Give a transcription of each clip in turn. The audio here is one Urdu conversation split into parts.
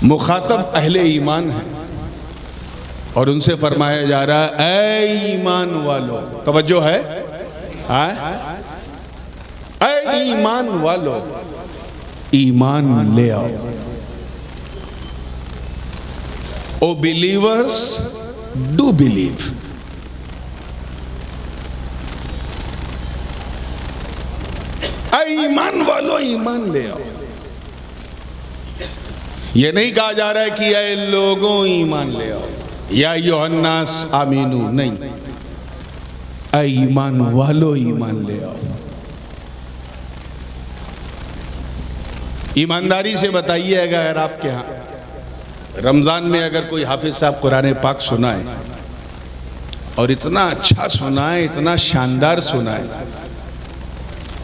مخاطب اہل ایمان ہیں اور ان سے فرمایا جا رہا ہے اے ایمان والو، توجہ ہے، اے ایمان والو ایمان لے آؤ. او believers do believe. اے ایمان والو ایمان لے آؤ. یہ نہیں کہا جا رہا ہے کہ اے لوگوں ایمان لے آؤ یا ایھا الناس آمینو، نہیں، اے ایمان والو ایمان لے آؤ. ایمانداری سے بتائیے اگر آپ کے ہاں رمضان میں اگر کوئی حافظ صاحب قرآن پاک سنائے اور اتنا اچھا سنائے، اتنا شاندار سنائے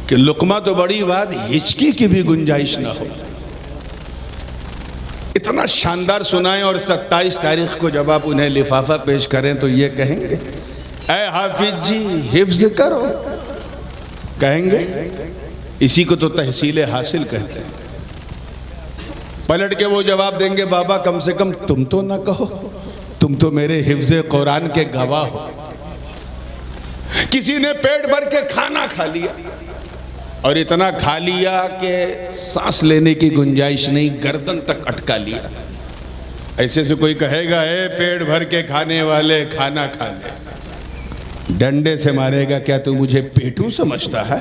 کہ لقمہ تو بڑی بات ہچکی کی بھی گنجائش نہ ہو، اتنا شاندار سنائیں اور 27 تاریخ کو جب آپ انہیں لفافہ پیش کریں تو یہ کہیں گے اے حافظ جی حفظ کرو، کہیں گے؟ اسی کو تو تحصیل حاصل کہتے ہیں. پلٹ کے وہ جواب دیں گے بابا کم سے کم تم تو نہ کہو، تم تو میرے حفظ قرآن کے گواہ ہو. کسی نے پیٹ بھر کے کھانا کھا لیا اور اتنا کھا لیا کہ سانس لینے کی گنجائش نہیں، گردن تک اٹکا لیا. ایسے سے کوئی کہے گا اے پیٹ بھر کے کھانے والے کھانا کھا لے، ڈنڈے سے مارے گا کیا تو مجھے پیٹو سمجھتا ہے؟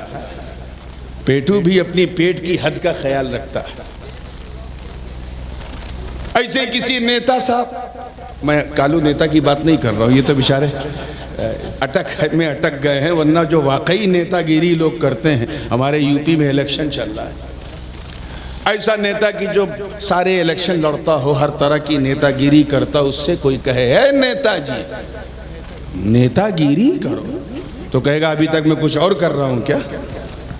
پیٹو بھی اپنی پیٹ کی حد کا خیال رکھتا ہے. ایسے کسی نیتا صاحب، میں کالو نیتا کی بات نہیں کر رہا ہوں، یہ تو بیچارے اٹک گئے ہیں، ورنہ جو واقعی نیتا گیری لوگ کرتے ہیں، ہمارے یو پی میں الیکشن چل رہا ہے، ایسا نیتا کی جو سارے الیکشن لڑتا ہو، ہر طرح کی نیتا گیری کرتا، اس سے کوئی کہے اے نیتا جی نیتا گیری کرو، تو کہے گا ابھی تک میں کچھ اور کر رہا ہوں کیا؟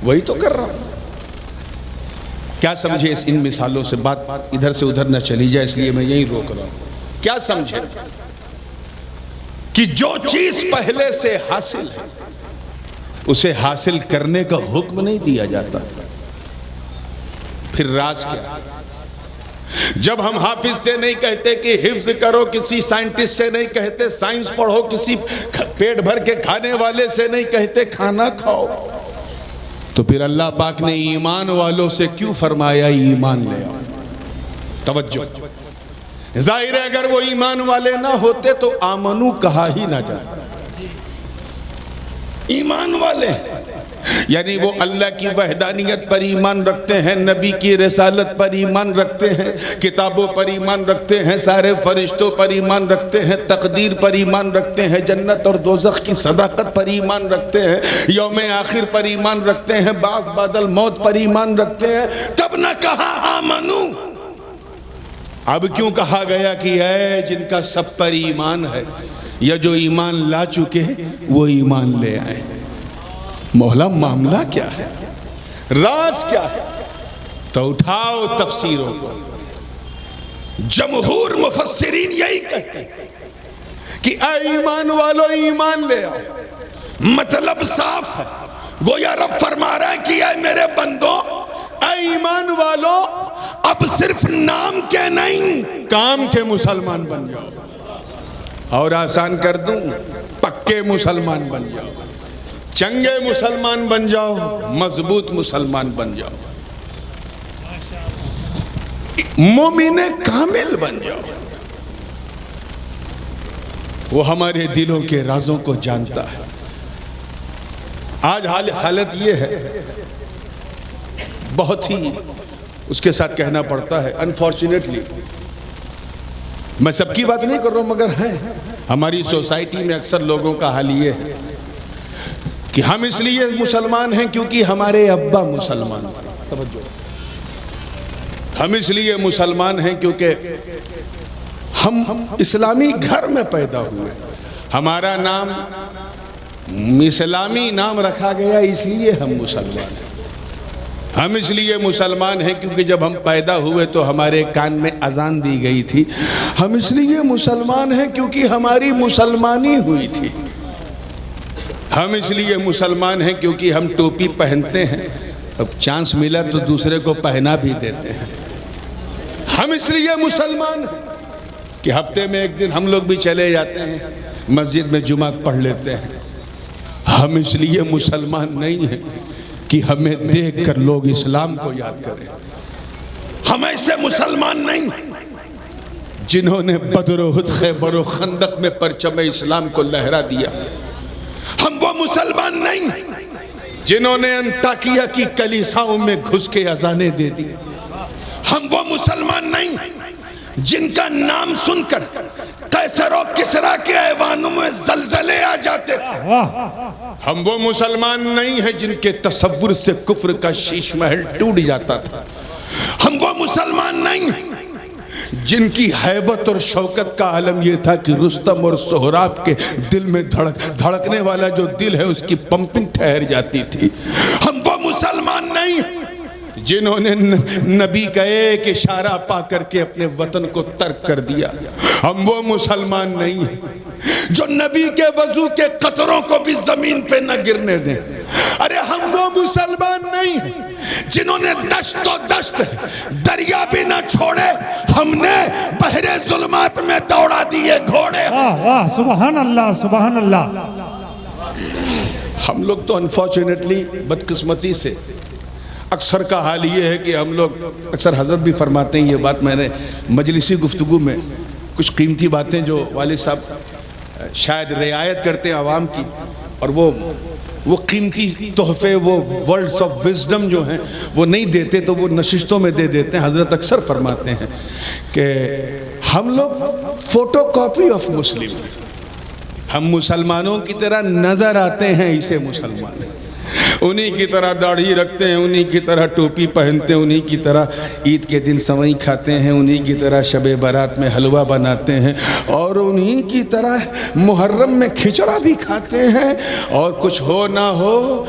وہی تو کر رہا ہوں. کیا سمجھے ان مثالوں سے؟ بات ادھر سے ادھر نہ چلی جائے، اس لیے میں یہی روک رہا ہوں. کیا سمجھے کہ جو چیز پہلے سے حاصل ہے اسے حاصل کرنے کا حکم نہیں دیا جاتا. پھر راز کیا؟ جب ہم حافظ سے نہیں کہتے کہ حفظ کرو، کسی سائنٹسٹ سے نہیں کہتے سائنس پڑھو، کسی پیٹ بھر کے کھانے والے سے نہیں کہتے کھانا کھاؤ، تو پھر اللہ پاک نے ایمان والوں سے کیوں فرمایا ایمان لے آؤ؟ توجہ. ظاہر ہے اگر وہ ایمان والے نہ ہوتے تو آمنو کہا ہی نہ جاتا. ایمان والے یعنی وہ اللہ کی وحدانیت پر ایمان رکھتے ہیں، نبی کی رسالت پر ایمان رکھتے ہیں، کتابوں پر ایمان رکھتے ہیں، سارے فرشتوں پر ایمان رکھتے ہیں، تقدیر پر ایمان رکھتے ہیں، جنت اور دوزخ کی صداقت پر ایمان رکھتے ہیں، یوم آخر پر ایمان رکھتے ہیں، بعث بعد الموت پر ایمان رکھتے ہیں. تب نہ کہا آمنو، اب کیوں کہا گیا کہ اے جن کا سب پر ایمان ہے یا جو ایمان لا چکے وہ ایمان لے آئیں؟ مولا معاملہ کیا ہے؟ راز کیا ہے؟ تو اٹھاؤ تفسیروں کو. جمہور مفسرین یہی کہتے ہیں کہ اے ایمان والو ایمان لے آؤ. مطلب صاف ہے، گویا رب فرما رہا ہے کہ اے میرے بندو، اے ایمان والو اب صرف نام کے نہیں کام کے مسلمان بن جاؤ. اور آسان کر دوں، پکے مسلمان بن جاؤ، چنگے مسلمان بن جاؤ، مضبوط مسلمان بن جاؤ، مومن کامل بن جاؤ. وہ ہمارے دلوں کے رازوں کو جانتا ہے. آج حالت یہ ہے، بہت ہی اس کے ساتھ کہنا پڑتا ہے انفارچونیٹلی، میں سب کی بات نہیں کر رہا ہوں مگر ہے ہماری سوسائٹی میں اکثر لوگوں کا حال یہ ہے کہ ہم اس لیے مسلمان ہیں کیونکہ ہمارے ابا مسلمان ہیں. ہم اس لیے مسلمان ہیں کیونکہ ہم اسلامی گھر میں پیدا ہوئے، ہمارا نام اسلامی نام رکھا گیا اس لیے ہم مسلمان ہیں. ہم اس لیے مسلمان ہیں کیونکہ جب ہم پیدا ہوئے تو ہمارے کان میں اذان دی گئی تھی. ہم اس لیے مسلمان ہیں کیونکہ ہماری مسلمانی ہوئی تھی. ہم اس لیے مسلمان ہیں کیونکہ ہم ٹوپی پہنتے ہیں، اب چانس ملا تو دوسرے کو پہنا بھی دیتے ہیں. ہم اس لیے مسلمان ہیں کہ ہفتے میں ایک دن ہم لوگ بھی چلے جاتے ہیں مسجد میں جمعہ پڑھ لیتے ہیں. ہم اس لیے مسلمان نہیں ہیں کہ ہمیں دیکھ کر لوگ اسلام کو یاد کریں. ہم ایسے مسلمان نہیں جنہوں نے بدر و احد خیبر و خندق میں پرچم اسلام کو لہرا دیا. ہم وہ مسلمان نہیں جنہوں نے انطاکیہ کی کلیساؤں میں گھس کے اذانیں دے دی. ہم وہ مسلمان نہیں جن کا نام سن کر قیصر و کسریٰ کے ایوانوں میں زلزلے آ جاتے تھے. ہم وہ مسلمان نہیں ہیں جن کے تصور سے کفر کا شیش محل ٹوٹ جاتا تھا. ہم وہ مسلمان نہیں ہیں جن کی ہیبت اور شوکت کا عالم یہ تھا کہ رستم اور سہراب کے دل میں دھڑکنے والا جو دل ہے اس کی پمپنگ ٹھہر جاتی تھی. ہم وہ مسلمان نہیں ہیں جنہوں نے نبی کا ایک اشارہ پا کر کے اپنے وطن کو ترک کر دیا. ہم وہ مسلمان نہیں ہیں جو نبی کے وضو کے قطروں کو بھی زمین پہ نہ گرنے دیں. ارے ہم وہ مسلمان نہیں ہیں جنہوں نے دشت و دشت دریا بھی نہ چھوڑے. ہم نے بحر ظلمات میں دوڑا دیے گھوڑے. واہ سبحان اللہ سبحان اللہ. ہم لوگ تو انفارچونیٹلی بدقسمتی سے اکثر کا حال یہ ہے کہ ہم لوگ اکثر حضرت بھی فرماتے ہیں یہ بات. میں نے مجلسی گفتگو میں کچھ قیمتی باتیں جو والد صاحب شاید رعایت کرتے ہیں عوام کی, اور وہ قیمتی تحفے وہ ورڈز آف وزڈم جو ہیں وہ نہیں دیتے تو وہ نشستوں میں دے دیتے ہیں. حضرت اکثر فرماتے ہیں کہ ہم لوگ فوٹو کاپی آف مسلم ہیں. ہم مسلمانوں کی طرح نظر آتے ہیں اسے مسلمان ہیں. انہی کی طرح داڑھی رکھتے ہیں, انہی کی طرح ٹوپی پہنتے ہیں, انہی کی طرح عید کے دن سوئی کھاتے ہیں, انہی کی طرح شب برات میں حلوہ بناتے ہیں, اور انہی کی طرح محرم میں کھچڑا بھی کھاتے ہیں. اور کچھ ہو نہ ہو,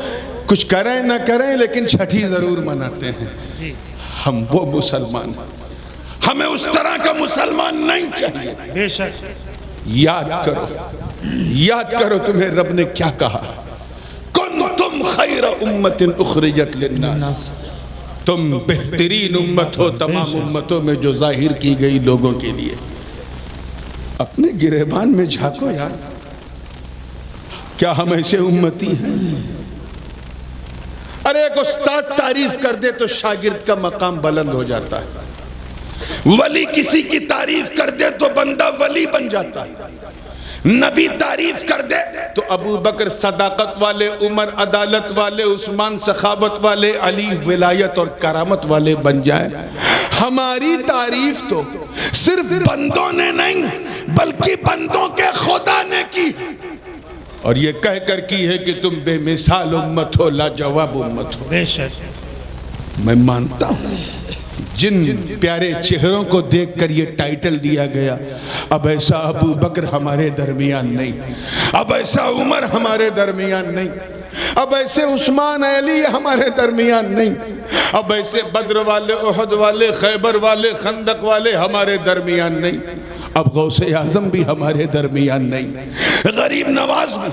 کچھ کریں نہ کریں, لیکن چھٹی ضرور مناتے ہیں. ہم وہ مسلمان ہیں. ہمیں اس طرح کا مسلمان نہیں چاہیے. بے شک یاد کرو تمہیں رب نے کیا کہا. تم خیر امت اخرجت للناس, تم بہترین امت ہو تمام امتوں میں جو ظاہر کی گئی لوگوں کے لیے. اپنے گریبان میں جھانکو یار, کیا ہم ایسے امتی ہیں؟ ارے ایک استاد تعریف کر دے تو شاگرد کا مقام بلند ہو جاتا ہے. ولی کسی کی تعریف کر دے تو بندہ ولی بن جاتا ہے. نبی تعریف کر دے تو ابو بکر صداقت والے, عمر عدالت والے, عثمان سخاوت والے, علی ولایت اور کرامت والے بن جائیں. ہماری تعریف تو صرف بندوں نے نہیں بلکہ بندوں کے خدا نے کی, اور یہ کہہ کر کی ہے کہ تم بے مثال امت ہو, لاجواب امت ہو. بے شک میں مانتا ہوں جن پیارے چہروں کو دیکھ کر یہ ٹائٹل دیا گیا, اب ایسا ابو بکر ہمارے درمیان نہیں, اب ایسا عمر ہمارے درمیان نہیں, اب ایسے عثمان علی ہمارے درمیان نہیں, اب ایسے بدر والے, احد والے, خیبر والے, خندق والے ہمارے درمیان نہیں, اب غوث اعظم بھی ہمارے درمیان نہیں, غریب نواز بھی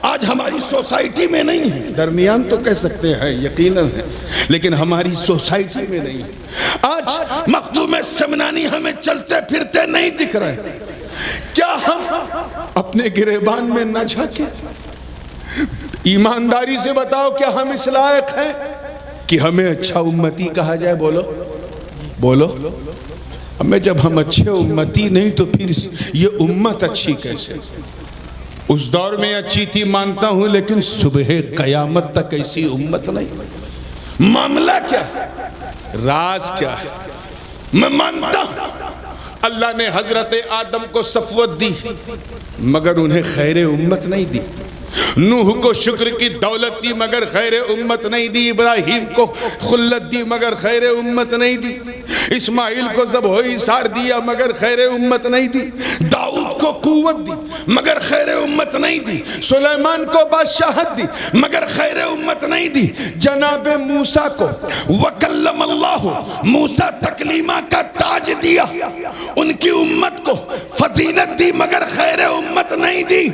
آج ہماری سوسائٹی میں نہیں ہے. درمیان تو کہہ سکتے ہیں یقیناً ہے, لیکن ہماری سوسائٹی میں نہیں ہے. آج مخدوم سمنانی ہمیں چلتے پھرتے نہیں دکھ رہے. کیا ہم اپنے گریبان میں نہ جھانکیں؟ ایمانداری سے بتاؤ, کیا ہم اس لائق ہیں کہ ہمیں اچھا امتی کہا جائے؟ بولو. ہمیں جب ہم اچھے امتی نہیں تو پھر یہ امت اچھی کیسے؟ اس دور میں اچھی تھی مانتا ہوں, لیکن صبح قیامت تک ایسی امت نہیں. معاملہ کیا ہے؟ راز کیا ہے؟ میں مانتا ہوں اللہ نے حضرت آدم کو صفوت دی مگر انہیں خیر امت نہیں دی. نوح کو شکر کی دولت دی مگر خیر امت نہیں دی. ابراہیم کو خلت دی مگر خیر امت نہیں دی. اسماعیل کو ذبح و ایثار دیا مگر خیر امت نہیں دی. داؤد کو قوت دی مگر خیر امت نہیں دی. سلیمان کو بادشاہت دی مگر خیر امت نہیں دی. جناب موسیٰ کو وکلم اللہ, موسیٰ تکلیمہ کا تاج دیا, ان کی امت کو فضیلت دی مگر خیر امت نہیں دی.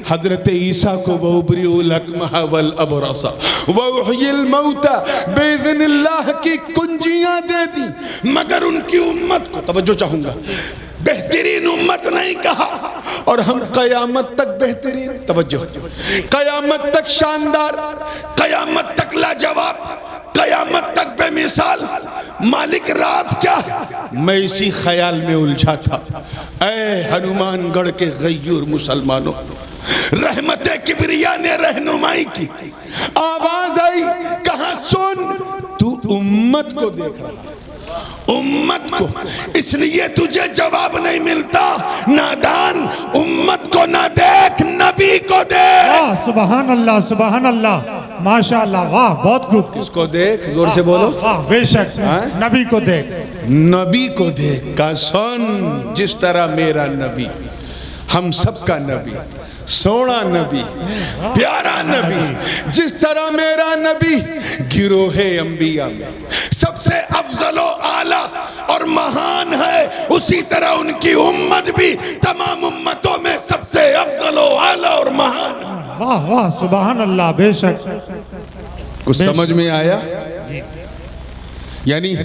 حضرت عیسیٰ کو وَأُبْرِئُ الْأَكْمَحَ وَالْأَبْرَصَ وَأُحْيِي الْمَوْتَى بِإِذْنِ اللہ کی کنجیاں دے دی مگر ان کی امت کو, توجہ چاہوں گا, بہترین امت نہیں کہا. اور ہم قیامت تک بہترین, توجہ, قیامت تک شاندار, قیامت تک لاجواب, قیامت تک بے مثال. مالک راز کیا ہے؟ میں اسی خیال میں الجھا تھا. اے ہنومان گڑھ کے غیور مسلمانوں, رحمت کبریا نے رہنمائی کی. آواز آئی, کہاں سن, تو امت کو دیکھ رہا, امت کو, اس لیے تجھے جواب نہیں ملتا. نادان, امت کو نہ دیکھ, نبی کو دیکھ. واہ سبحان اللہ سبحان اللہ, ماشاءاللہ, واہ بہت خوب. کس کو دیکھ, زور سے بولو. واہ بے شک, نبی کو دیکھ. نبی کو دیکھ کا سن, جس طرح میرا نبی, ہم سب کا نبی, سونا نبی, پیارا نبی, جس طرح میرا نبی گروہ انبیاء میں سب سے افضل و اعلیٰ اور مہان ہے, اسی طرح ان کی امت بھی تمام امتوں میں سب سے افضل و اعلیٰ اور مہان. واہ واہ سبحان اللہ, بے شک. کچھ سمجھ میں آیا؟ یعنی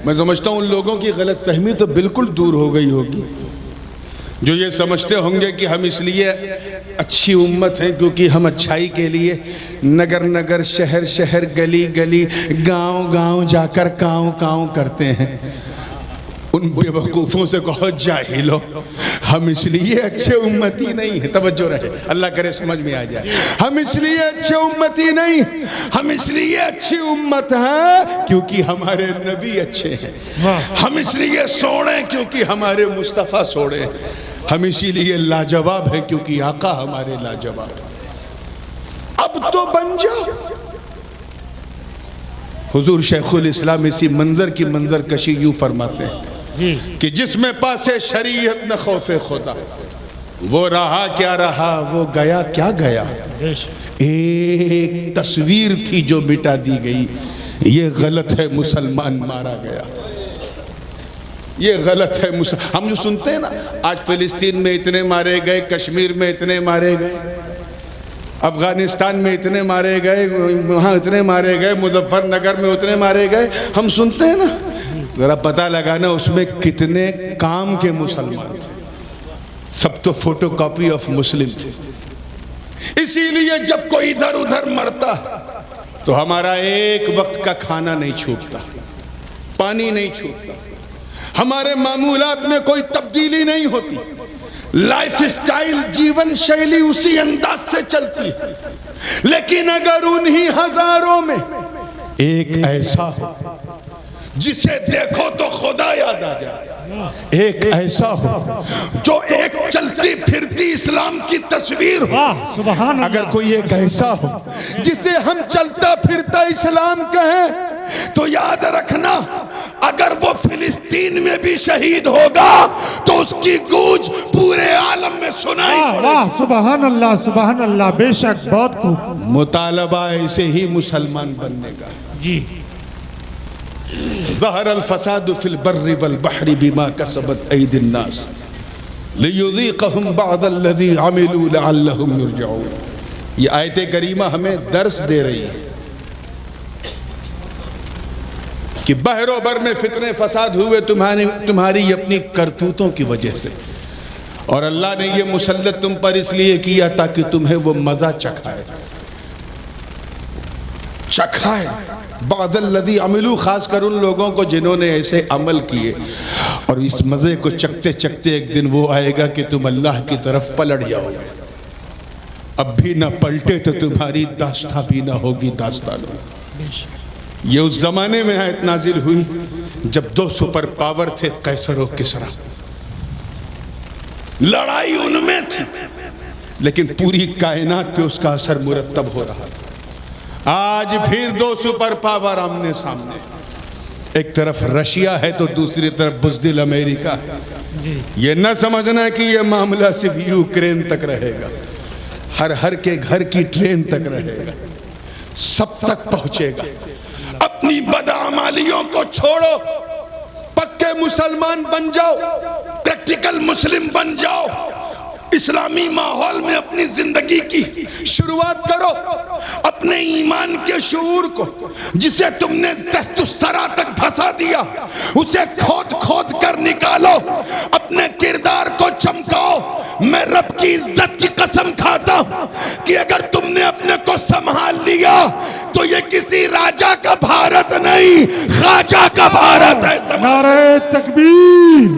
میں سمجھتا ہوں ان لوگوں کی غلط فہمی تو بالکل دور ہو گئی ہوگی جو یہ سمجھتے ہوں گے کہ ہم اس لیے اچھی امت ہیں کیونکہ ہم اچھائی کے لیے نگر نگر, شہر شہر, گلی گلی, گاؤں گاؤں جا کر کاؤں کاؤں کرتے ہیں. ان بے وقوفوں سے کہو جاہلو, ہم اس لیے اچھے امتی نہیں ہیں. توجہ رہے, اللہ کرے سمجھ میں آ جائے. ہم اس لیے اچھے امتی نہیں, ہم اس لیے اچھی امت ہیں کیونکہ ہمارے نبی اچھے ہیں. ہم اس لیے سوڑے کیونکہ ہمارے مصطفیٰ سوڑے ہیں. ہم اسی لیے لاجواب ہیں کیونکہ آقا ہمارے لاجواب ہیں. اب تو بن جاؤ. حضور شیخ الاسلام اسی منظر کی منظر کشی یوں فرماتے ہیں کہ جس میں پاسے شریعت نہ خوف خدا, وہ رہا کیا رہا, وہ گیا کیا گیا. ایک تصویر تھی جو مٹا دی گئی, یہ غلط ہے مسلمان مارا گیا. یہ غلط ہے. ہم جو سنتے ہیں نا, آج فلسطین میں اتنے مارے گئے, کشمیر میں اتنے مارے گئے, افغانستان میں اتنے مارے گئے, وہاں اتنے مارے گئے, مظفر نگر میں اتنے مارے گئے, ہم سنتے ہیں نا. ذرا پتہ لگانا اس میں کتنے کام کے مسلمان تھے. سب تو فوٹو کاپی آف مسلم تھے. اسی لیے جب کوئی ادھر ادھر مرتا تو ہمارا ایک وقت کا کھانا نہیں چھوٹتا, پانی نہیں چھوٹتا, ہمارے معمولات میں کوئی تبدیلی نہیں ہوتی, لائف سٹائل, جیون شیلی اسی انداز سے چلتی ہے. لیکن اگر انہی ہزاروں میں ایک ایسا ہو جسے دیکھو تو خدا یاد آ جائے, ایک ایسا ہو جو ایک چلتی پھرتی اسلام کی تصویر ہو, اگر کوئی ایک ایسا ہو جسے ہم چلتا پھرتا اسلام کہیں, تو یاد رکھنا اگر وہ فلسطین میں بھی شہید ہوگا تو اس کی گونج پورے عالم میں سنائی پڑے. واہ سبحان اللہ سبحان اللہ, بے شک, بہت خوب. مطالبہ ایسے ہی مسلمان بننے کا. جی. ظہر الفساد فی البر والبحر بما کسبت ایدی الناس لیذیقہم بعض الذی عملوا لعلہم یرجعون. یہ آیت کریمہ ہمیں درس دے رہی ہے کہ بحر و بر میں فتنے فساد ہوئے تمہاری اپنی کرتوتوں کی وجہ سے, اور اللہ نے یہ مسلط تم پر اس لیے کیا تاکہ تمہیں وہ مزہ چکھائے. بعد الذی عملوا, خاص کر ان لوگوں کو جنہوں نے ایسے عمل کیے, اور اس مزے کو چکتے چکتے ایک دن وہ آئے گا کہ تم اللہ کی طرف پلٹ جاؤ گے. اب بھی نہ پلٹے تو تمہاری داستان بھی نہ ہوگی داستان. یہ اس زمانے میں آیت نازل ہوئی جب 2 سپر پاور تھے, قیصر و کسریٰ. لڑائی ان میں تھی لیکن پوری کائنات پہ اس کا اثر مرتب ہو رہا تھا. آج پھر 2 سپر پاور آمنے سامنے, ایک طرف رشیا ہے تو دوسری طرف بزدل امریکہ. یہ نہ سمجھنا کہ یہ معاملہ صرف یوکرین تک رہے گا, ہر کے گھر کی ٹرین تک رہے گا, سب تک پہنچے گا. اپنی بدعمالیوں کو چھوڑو, پکے مسلمان بن جاؤ. پریکٹیکل مسلم بن جاؤ، اسلامی ماحول میں اپنی زندگی کی شروعات کرو، اپنے ایمان کے شعور کو جسے تم نے تحت الثری تک دھسا دیا اسے کھود کھود کر نکالو، اپنے کردار کو چمکاؤ۔ میں رب کی عزت کی قسم کھاتا ہوں کہ اگر تم نے اپنے کو سنبھال لیا تو یہ کسی راجہ کا بھارت نہیں، خواجہ کا بھارت ہے۔ نعرہ تکبیر،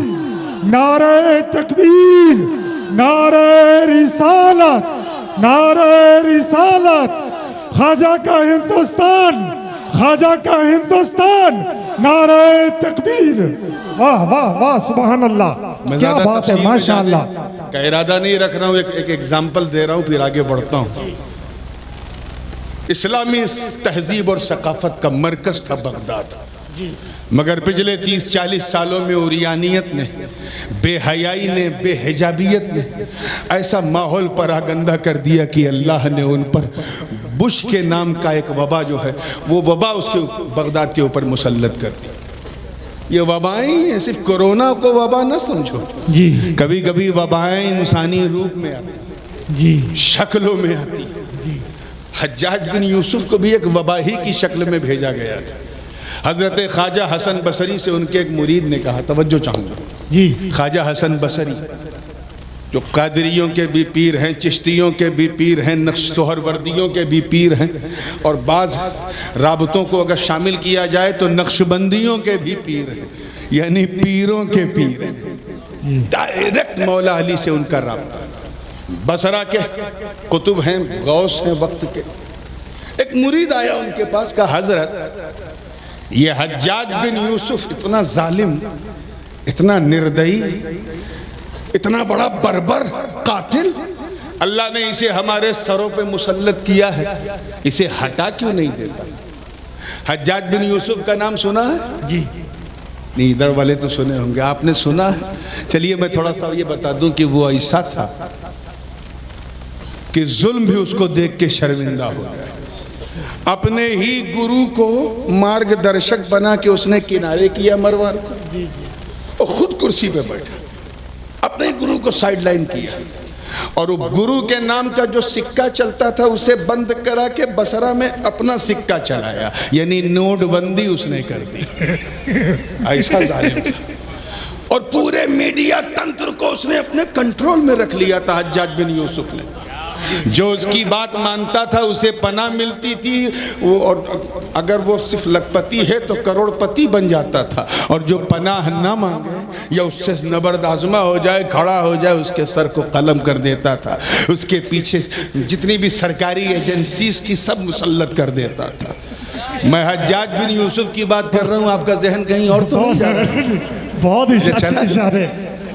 نعرہ تکبیر، نعرہ رسالت، نعرہ رسالت، خواجہ کا ہندوستان، خواجہ کا ہندوستان، نعرہ تکبیر۔ واہ واہ واہ، سبحان اللہ، کیا بات ہے، ماشاءاللہ۔ کا ارادہ نہیں رکھ رہا ہوں، ایک ایگزامپل دے رہا ہوں پھر آگے بڑھتا ہوں۔ اسلامی تہذیب اور ثقافت کا مرکز تھا بغداد، مگر پچھلے 30-40 سالوں میں عریانیت نے، بے حیائی نے، بے حجابیت نے ایسا ماحول پراگندہ کر دیا کہ اللہ نے ان پر بش کے نام کا ایک وبا جو ہے وہ وبا اس کے بغداد کے اوپر مسلط کر دی۔ یہ وبائیں ہیں، صرف کرونا کو وبا نہ سمجھو، جی کبھی کبھی وبائیں انسانی روپ میں آتی، جی شکلوں میں آتی۔ جی، حجاج بن یوسف کو بھی ایک وبا ہی کی شکل میں بھیجا گیا تھا۔ حضرت خواجہ حسن بصری سے ان کے ایک مرید نے کہا، توجہ چاہوں گا، جی خواجہ حسن بصری جو قادریوں کے بھی پیر ہیں، چشتیوں کے بھی پیر ہیں، نقش سہروردیوں کے بھی پیر ہیں، اور بعض رابطوں کو اگر شامل کیا جائے تو نقش بندیوں کے بھی پیر ہیں، یعنی پیروں کے پیر ہیں۔ ڈائریکٹ مولا علی سے ان کا رابطہ، بصرہ کے قطب ہیں، غوث ہیں وقت کے۔ ایک مرید آیا ان کے پاس، کہا حضرت یہ حجاج بن یوسف اتنا ظالم، اتنا نردئی، اتنا بڑا بربر قاتل، اللہ نے اسے ہمارے سروں پہ مسلط کیا ہے، اسے ہٹا کیوں نہیں دیتا؟ حجاج بن یوسف کا نام سنا ہے؟ جی نہیں، ادھر والے تو سنے ہوں گے، آپ نے سنا ہے؟ چلیے میں تھوڑا سا یہ بتا دوں کہ وہ ایسا تھا کہ ظلم بھی اس کو دیکھ کے شرمندہ ہو گیا۔ اپنے ہی گرو کو مارگ درشک بنا کے اس نے کنارے کیا مروان کو، اور خود کرسی پہ بیٹھا، اپنے گرو کو سائیڈ لائن کیا، اور وہ گرو کے نام کا جو سکہ چلتا تھا اسے بند کرا کے بصرہ میں اپنا سکہ چلایا، یعنی نوٹ بندی اس نے کر دی۔ ایسا ظالم تھا، اور پورے میڈیا تنتر کو اس نے اپنے کنٹرول میں رکھ لیا تھا حجاج بن یوسف نے۔ جو اس کی بات مانتا تھا اسے پناہ ملتی تھی، اور اگر وہ صرف لکھپتی ہے تو کروڑ پتی بن جاتا تھا، اور جو پناہ نہ مانگے یا اس سے نبردآزما ہو جائے، کھڑا ہو جائے، اس کے سر کو قلم کر دیتا تھا، اس کے پیچھے جتنی بھی سرکاری ایجنسیز تھی سب مسلط کر دیتا تھا۔ میں حجاج بن یوسف کی بات کر رہا ہوں، آپ کا ذہن کہیں اور تو نہیں جا رہا؟ بہت اشارے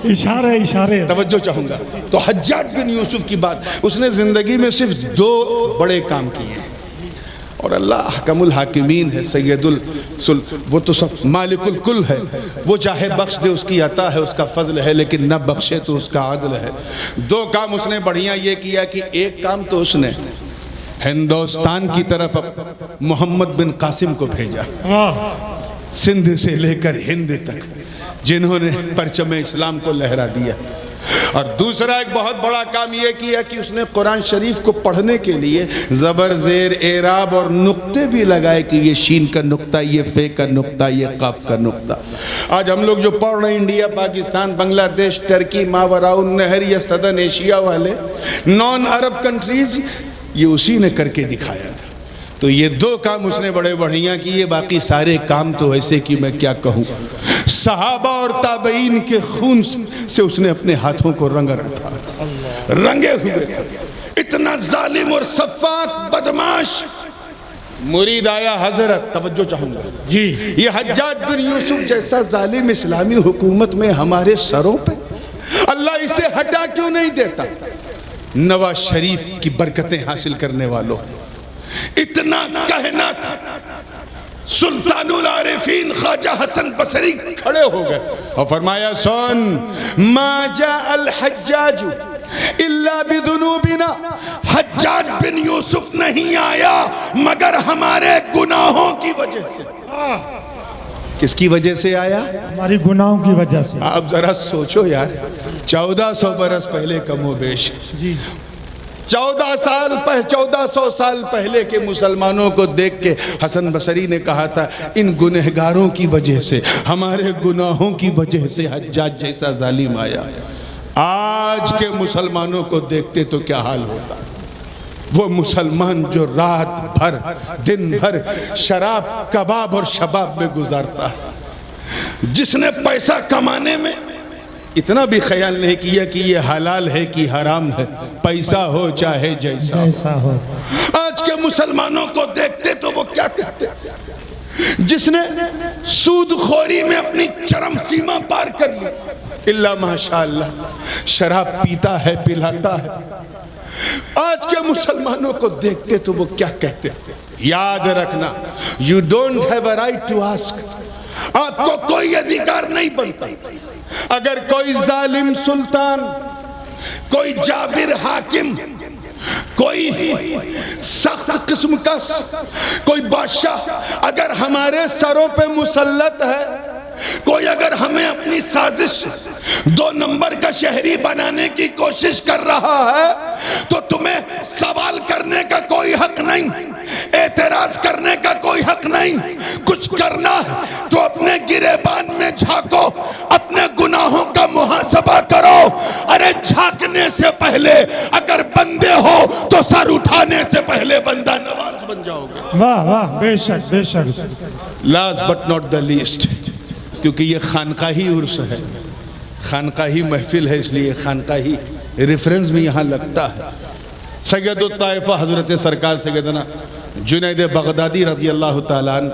اشارے اشارے، توجہ چاہوں گا۔ تو حجاج بن یوسف کی بات، اس نے زندگی میں صرف 2 بڑے کام کیے ہیں، اور اللہ حکم الحاکمین ہے، سید وہ تو سب مالک الکل ہے، وہ چاہے بخش دے، اس کی عطا ہے، اس کا فضل ہے، لیکن نہ بخشے تو اس کا عدل ہے۔ 2 کام اس نے بڑھیا یہ کیا کہ ایک کام تو اس نے ہندوستان کی طرف محمد بن قاسم کو بھیجا، سندھ سے لے کر ہند تک، جنہوں نے پرچم اسلام کو لہرا دیا۔ اور دوسرا ایک بہت بڑا کام یہ کیا کہ اس نے قرآن شریف کو پڑھنے کے لیے زبر، زیر، اعراب اور نقطے بھی لگائے کہ یہ شین کا نقطہ، یہ فے کا نقطہ، یہ قاف کا نقطہ۔ آج ہم لوگ جو پڑھ رہے ہیں انڈیا، پاکستان، بنگلہ دیش، ٹرکی، ماوراء النہر یا سدن ایشیا والے نان عرب کنٹریز، یہ اسی نے کر کے دکھایا تھا۔ تو یہ 2 کام اس نے بڑے بڑھیاں کیے، باقی سارے کام تو ایسے کہ میں کیا کہوں، صحابہ اور تابعین کے خون سے اس نے اپنے ہاتھوں کو رنگ رکھا، رنگے ہوئے تھے۔ اتنا ظالم اور سفاک بدماش مرید آیا، حضرت توجہ چاہوں گا جی، یہ حجاج بن یوسف جیسا ظالم اسلامی حکومت میں ہمارے سروں پہ، اللہ اسے ہٹا کیوں نہیں دیتا؟ نواز شریف کی برکتیں حاصل کرنے والوں، اتنا کہنا تھا، سلطان العارفین خواجہ حسن بصری کھڑے ہو گئے اور فرمایا، سن ما جاء الحجاج الا بذنوبنا، حجاج بن یوسف نہیں آیا مگر ہمارے گناہوں کی وجہ سے۔ کس کی وجہ سے آیا؟ ہماری گناہوں کی وجہ سے. آپ ذرا سوچو یار، 1400 برس پہلے کم و بیش، جی 1400 سال پہلے کے مسلمانوں کو دیکھ کے حسن بصری نے کہا تھا ان گنہگاروں کی وجہ سے، ہمارے گناہوں کی وجہ سے حجاج جیسا ظالم آیا. آج کے مسلمانوں کو دیکھتے تو کیا حال ہوتا؟ وہ مسلمان جو رات بھر دن بھر شراب کباب اور شباب میں گزارتا ہے، جس نے پیسہ کمانے میں اتنا بھی خیال نہیں کیا کہ یہ حلال ہے کہ حرام ہے، پیسہ ہو چاہے جیسا ہو. آج کے مسلمانوں کو دیکھتے تو وہ کیا کہتے؟ جس نے سود خوری میں اپنی چرم سیما پار کر لی، اللہ ماشاءاللہ شراب پیتا ہے پلاتا ہے. آج کے مسلمانوں کو دیکھتے تو وہ کیا کہتے؟ یاد رکھنا، you don't have a right to ask. آپ کو کوئی ادھیکار نہیں بنتا. اگر کوئی ظالم سلطان، کوئی جابر حاکم، کوئی سخت قسم کا کوئی بادشاہ اگر ہمارے سروں پہ مسلط ہے، کوئی اگر ہمیں اپنی سازش 2 نمبر کا شہری بنانے کی کوشش کر رہا ہے، تو تمہیں سوال کرنے کا کوئی حق نہیں، اعتراض کرنے کا کوئی حق نہیں. کچھ کرنا ہے تو اپنے گریبان میں جھانکو، اپنے گناہوں کا محاسبہ کرو. ارے جھانکنے سے پہلے اگر بندے ہو تو سر اٹھانے سے پہلے بندہ نواز بن جاؤ گے. واہ واہ، بے شک بے شک. last but not the least، کیونکہ یہ خانقاہی عرس ہے، خانقاہی محفل ہے، اس لیے خانقاہی ریفرنس بھی یہاں لگتا ہے. سید الطائفہ حضرت سرکار سیدنا جنید بغدادی رضی اللہ تعالیٰ عنہ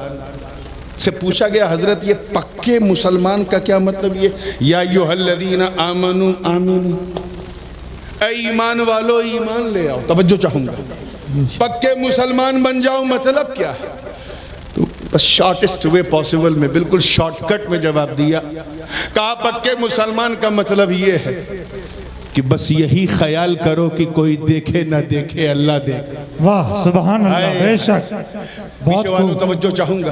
سے پوچھا گیا، حضرت یہ پکے مسلمان کا کیا مطلب؟ یہ یا ایھا الذین آمنوا آمنوا، اے ایمان والو ایمان لے آؤ. توجہ چاہوں گا، پکے مسلمان بن جاؤ مطلب کیا ہے؟ تو بس شارٹسٹ وے پاسبل میں بالکل شارٹ کٹ میں جواب دیا. کہا پکے مسلمان کا مطلب یہ ہے کہ بس یہی خیال کرو کہ کوئی دیکھے نہ دیکھے اللہ دیکھے. واہ سبحان اللہ، بے شک. پیچھے والوں توجہ چاہوں گا،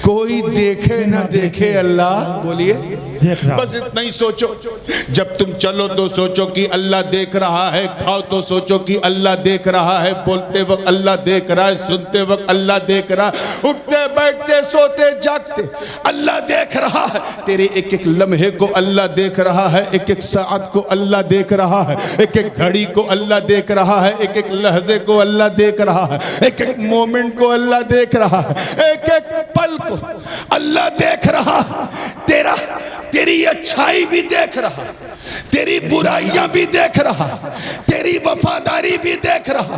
کوئی دیکھے نہ دیکھے اللہ، بولیے بس اتنا ہی سوچو. جب تم چلو تو سوچو کہ اللہ دیکھ رہا ہے، کھاؤ تو سوچو کہ اللہ دیکھ رہا ہے، بولتے وقت اللہ دیکھ رہا ہے، سنتے وقت اللہ دیکھ رہا ہے، اٹھتے بیٹھتے سوتے جاگتے اللہ دیکھ رہا ہے. تیرے ایک ایک لمحے کو اللہ دیکھ رہا ہے، ایک ایک ساعت کو اللہ دیکھ رہا ہے، ایک ایک گھڑی کو اللہ دیکھ رہا ہے، ایک ایک لحظے کو اللہ دیکھ رہا ہے، ایک ایک مومنٹ کو اللہ دیکھ رہا ہے، ایک ایک پل کو اللہ دیکھ رہا ہے. تیری اچھائی بھی دیکھ رہا، تیری برائیاں بھی دیکھ رہا، تیری وفاداری بھی دیکھ رہا،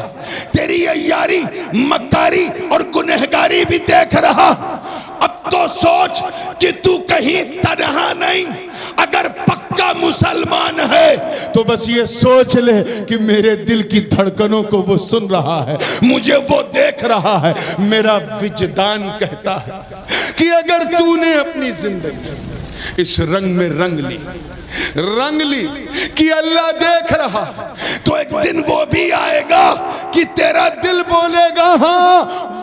تیری عیاری مکاری اور گنہگاری بھی دیکھ رہا. اب تو سوچ کہ تو کہیں تنہا نہیں. اگر پکا مسلمان ہے تو بس یہ سوچ لے کہ میرے دل کی دھڑکنوں کو وہ سن رہا ہے، مجھے وہ دیکھ رہا ہے. میرا وجدان کہتا ہے کہ اگر تو نے اپنی زندگی اس رنگ میں رنگ لی کہ اللہ دیکھ رہا، تو ایک دن وہ بھی آئے گا کہ تیرا دل بولے گا ہاں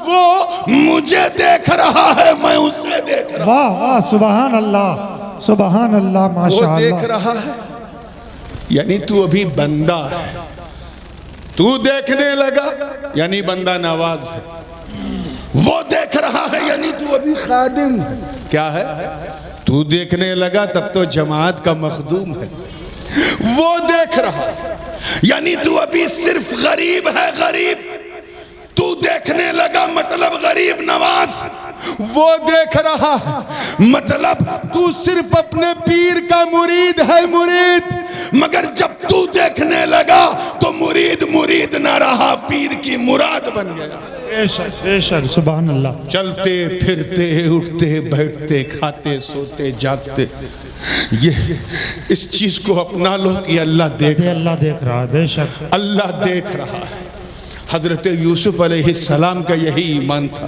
وہ مجھے دیکھ رہا ہے، میں اسے دیکھ رہا. واہ واہ سبحان اللہ سبحان اللہ، ماشاء اللہ. وہ دیکھ رہا ہے یعنی تو ابھی بندہ ہے، تو دیکھنے لگا یعنی بندہ نواز ہے. وہ دیکھ رہا ہے یعنی تو ابھی خادم ہے. کیا ہے؟ تو دیکھنے لگا تب تو جماعت کا مخدوم ہے. وہ دیکھ رہا یعنی تو ابھی صرف غریب ہے، غریب. تو دیکھنے لگا مطلب غریب نواز. وہ دیکھ رہا مطلب تو صرف اپنے پیر کا مرید ہے، مرید. مگر جب تو دیکھنے لگا تو مرید نہ رہا، پیر کی مراد بن گیا. بے شک سبحان اللہ. چلتے پھرتے اٹھتے بیٹھتے کھاتے سوتے جاگتے، یہ اس چیز کو اپنا لو کہ اللہ دیکھ رہا ہے. بے شک اللہ دیکھ رہا ہے. حضرت یوسف علیہ السلام کا یہی ایمان تھا.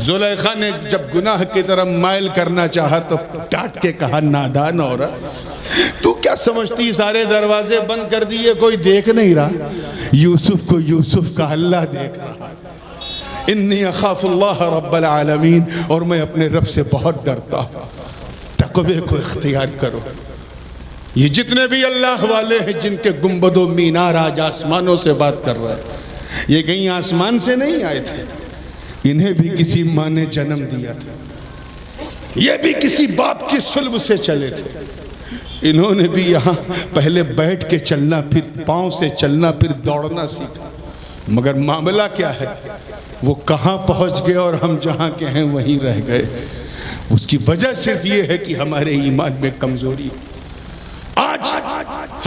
زلیخا نے جب گناہ کی طرف مائل کرنا چاہا تو ڈانٹ کے کہا نادان عورت، تو کیا سمجھتی سارے دروازے بند کر دیے کوئی دیکھ نہیں رہا؟ یوسف کو یوسف کا اللہ دیکھ رہا. انی اخاف اللہ رب العالمین، اور میں اپنے رب سے بہت ڈرتا ہوں۔ تقوی کو اختیار کرو۔ یہ جتنے بھی اللہ والے ہیں جن کے گنبد و مینار آج آسمانوں سے بات کر رہے ہیں، یہ کہیں آسمان سے نہیں آئے تھے، انہیں بھی کسی ماں نے جنم دیا تھا، یہ بھی کسی باپ کی صلب سے چلے تھے۔ انہوں نے بھی یہاں پہلے بیٹھ کے چلنا، پھر پاؤں سے چلنا، پھر دوڑنا سیکھا، مگر معاملہ کیا ہے، وہ کہاں پہنچ گئے اور ہم جہاں کے ہیں وہیں رہ گئے۔ اس کی وجہ صرف یہ ہے کہ ہمارے ایمان میں کمزوری ہے۔ آج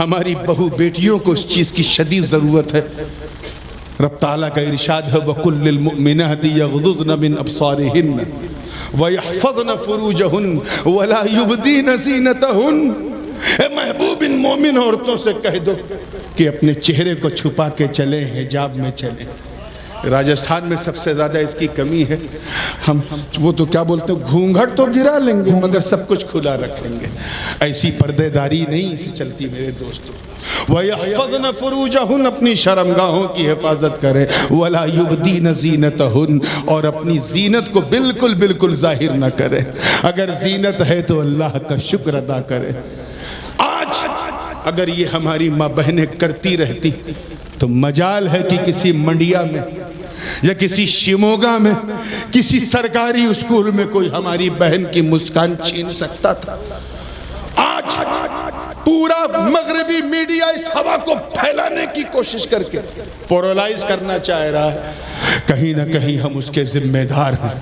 ہماری بہو بیٹیوں کو اس چیز کی شدید ضرورت ہے۔ رب تعالیٰ کا ارشاد ہے وَقُلْ لِلْمُؤْمِنَاتِ يَغْضُضْنَ مِنْ أَبْصَارِهِنَّ وَيَحْفَظْنَ فُرُوجَهُنَّ وَلَا يُبْدِينَ زِينَتَهُنَّ۔ اے محبوب ان مومن عورتوں سے کہہ دو کہ اپنے چہرے کو چھپا کے چلیں، حجاب میں چلیں۔ راجستھان میں سب سے زیادہ اس کی کمی ہے، ہم وہ تو کیا بولتے ہیں، گھونگھٹ تو گرا لیں گے مگر سب کچھ کھلا رکھیں گے۔ ایسی پردے داری نہیں سے چلتی میرے دوستوں۔ وَيَحْفَظْنَ فُرُوجَهُنَّ، اپنی شرمگاہوں کی حفاظت کریں، وَلَا يُبْدِينَ زِينَتَهُنَّ، اور اپنی زینت کو بالکل ظاہر نہ کریں۔ اگر زینت ہے تو اللہ کا شکر ادا کریں۔ آج اگر یہ ہماری ماں بہنیں کرتی رہتی تو مجال ہے کہ کسی منڈیا میں یا کسی شیموگا میں کسی سرکاری اسکول میں کوئی ہماری بہن کی مسکان چھین سکتا تھا۔ آج پورا مغربی میڈیا اس ہوا کو پھیلانے کی کوشش کر کے پورولائز کرنا چاہ رہا ہے، کہیں نہ کہیں ہم اس کے ذمہ دار ہیں۔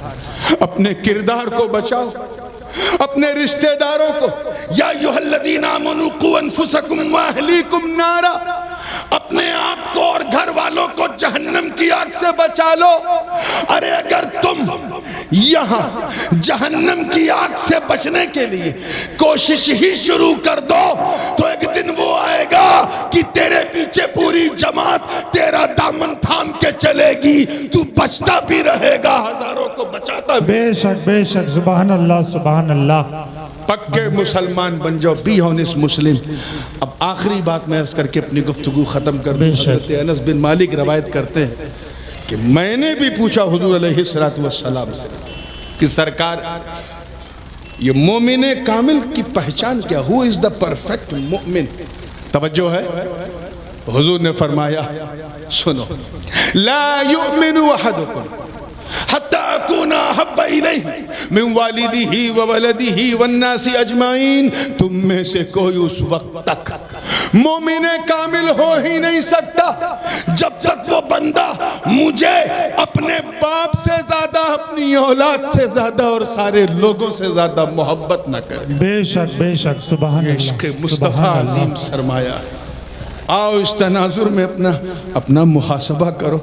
اپنے کردار کو بچاؤ، اپنے رشتہ داروں کو، یا ایھا الذین آمنوا قوا انفسکم واہلیکم نارا، اپنے آپ کو اور گھر والوں کو جہنم کی آگ سے بچا لو۔ ارے اگر تم یہاں جہنم کی آگ سے بچنے کے لیے کوشش ہی شروع کر دو تو ایک دن وہ آئے گا کہ تیرے پیچھے پوری جماعت تیرا دامن تھام کے چلے گی، تو بچتا بھی رہے گا، ہزاروں کو بچاتا بھی۔ بے شک سبحان اللہ سبحان اللہ۔ پکے مسلمان بن جاؤ، بی آنیسٹ مسلم۔ اب آخری بات میں عرض کر کے اپنی گفتگو ختم کر دوں۔ حضرت انس بن مالک روایت کرتے ہیں کہ میں نے بھی پوچھا حضور علیہ السلام سے کہ سرکار یہ مومن کامل کی پہچان کیا، ہو از دا پرفیکٹ مومن؟ توجہ ہے، حضور نے فرمایا سنو، لا یؤمن احدکم حتی اکون احب الیہ من والدہ وولدہ والناس اجمعین، تم میں سے کوئی اس وقت تک مومن کامل ہو ہی نہیں سکتا جب تک وہ بندہ مجھے اپنے باپ سے زیادہ، اپنی اولاد سے زیادہ اور سارے لوگوں سے زیادہ محبت نہ کرے۔ بے شک سبحان اللہ۔ عشق مصطفیٰ عظیم سرمایہ۔ آؤ اس تناظر میں اپنا محاسبہ کرو،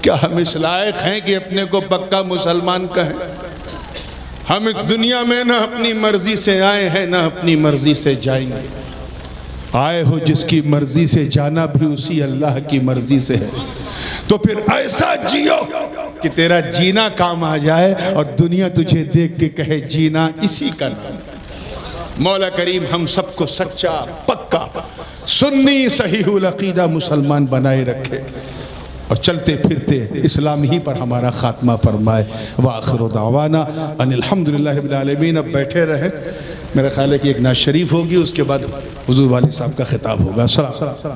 کیا ہم اس لائق ہیں کہ اپنے کو پکا مسلمان کہیں؟ ہم اس دنیا میں نہ اپنی مرضی سے آئے ہیں نہ اپنی مرضی سے جائیں گے۔ آئے ہو جس کی مرضی سے، جانا بھی اسی اللہ کی مرضی سے ہے، تو پھر ایسا جیو کہ تیرا جینا کام آ جائے اور دنیا تجھے دیکھ کے کہے جینا اسی کا نام۔ مولا کریم ہم سب کو سچا، پکا، سنی، صحیح العقیدہ مسلمان بنائے رکھے اور چلتے پھرتے اسلام ہی پر ہمارا خاتمہ فرمائے۔ وآخر دعوانا ان الحمدللہ رب العالمین۔ اب بیٹھے رہے، میرا خیال ہے کہ ایک نعت شریف ہوگی، اس کے بعد حضور والد صاحب کا خطاب ہوگا۔ السلام۔